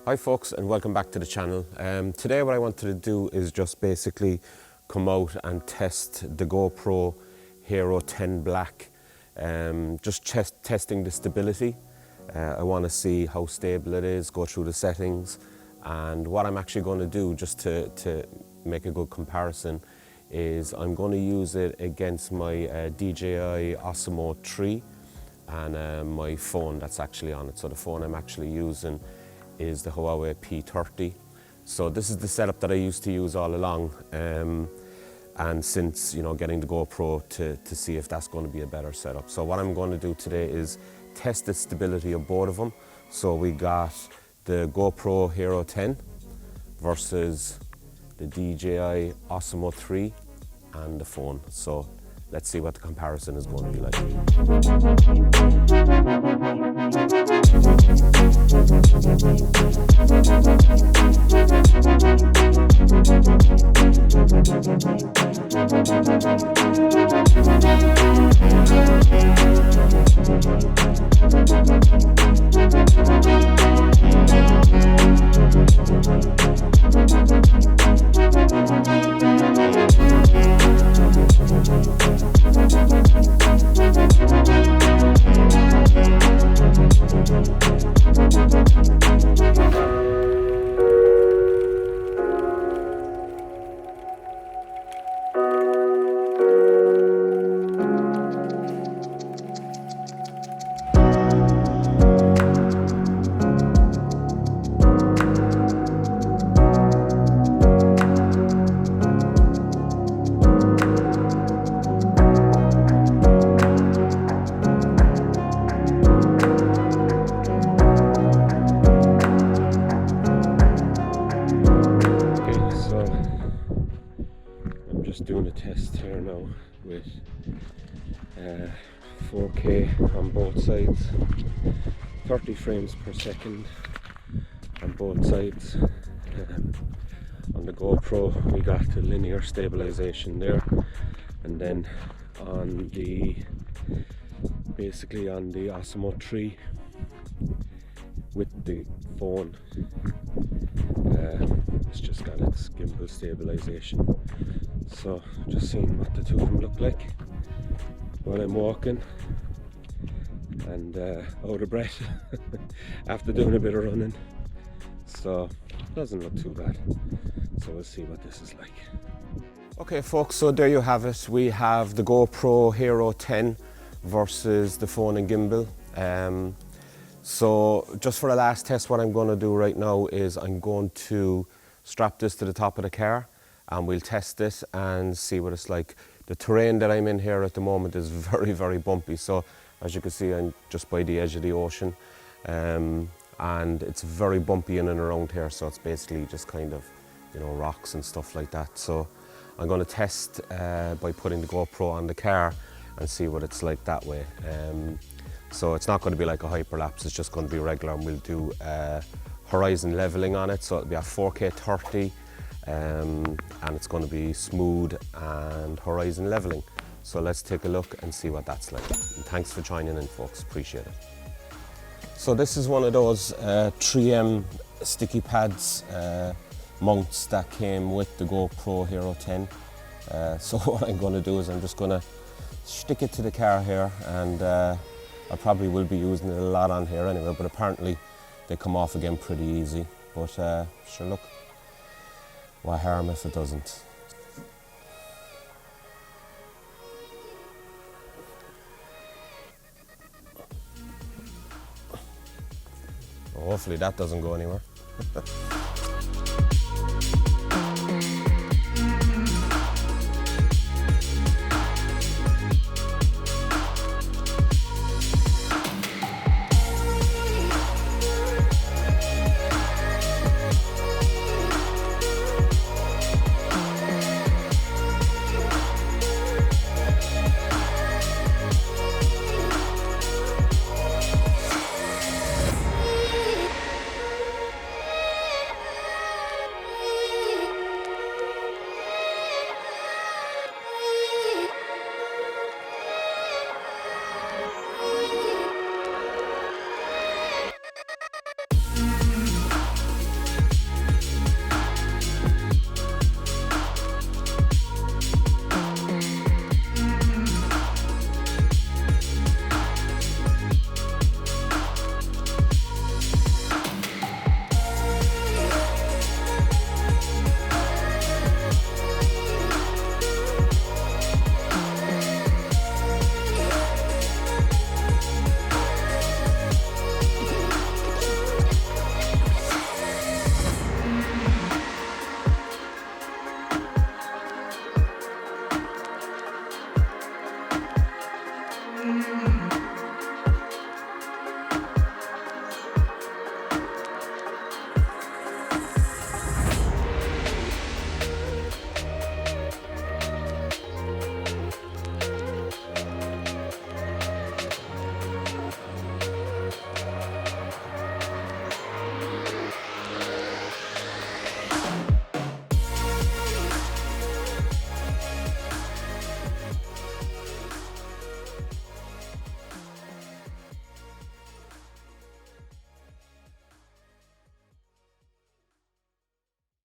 Hi folks, and welcome back to the channel. Today what I wanted to do is just basically come out and test the GoPro Hero 10 Black. Just testing the stability. I want to see how stable it is, go through the settings, and what I'm actually going to do just to make a good comparison is I'm going to use it against my DJI Osmo 3 and my phone that's actually on it. So the phone I'm actually using is the Huawei P30. So this is the setup that I used to use all along, and since getting the GoPro to see if that's going to be a better setup. So what I'm going to do today is test the stability of both of them. So we got the GoPro Hero 10 versus the DJI Osmo 3 and the phone. So let's see what the comparison is going to be like. Doing a test here now with 4K on both sides, 30 frames per second on both sides. On the GoPro we got the linear stabilization there, and then on the Osmo 3 with the phone, it's just got its gimbal stabilization. So just seeing what the two of them look like while I'm walking and out of breath after doing a bit of running. So it doesn't look too bad. So we'll see what this is like. Okay folks, so there you have it. We have the GoPro Hero 10 versus the phone and gimbal. So just for the last test, what I'm going to do right now is I'm going to strap this to the top of the car and we'll test this and see what it's like. The terrain that I'm in here at the moment is very, very bumpy. So as you can see, I'm just by the edge of the ocean, and it's very bumpy in and around here. So it's basically just kind of, rocks and stuff like that. So I'm going to test by putting the GoPro on the car and see what it's like that way. So it's not going to be like a hyperlapse, it's just going to be regular, and we'll do horizon leveling on it. So it'll be at 4K 30, and it's going to be smooth and horizon leveling. So let's take a look and see what that's like. And thanks for joining in folks, appreciate it. So this is one of those 3M sticky pads mounts that came with the GoPro Hero 10. So what I'm going to do is I'm just going to stick it to the car here, and I probably will be using it a lot on here anyway, but apparently they come off again pretty easy. But sure, look, what harm if it doesn't? Hopefully that doesn't go anywhere.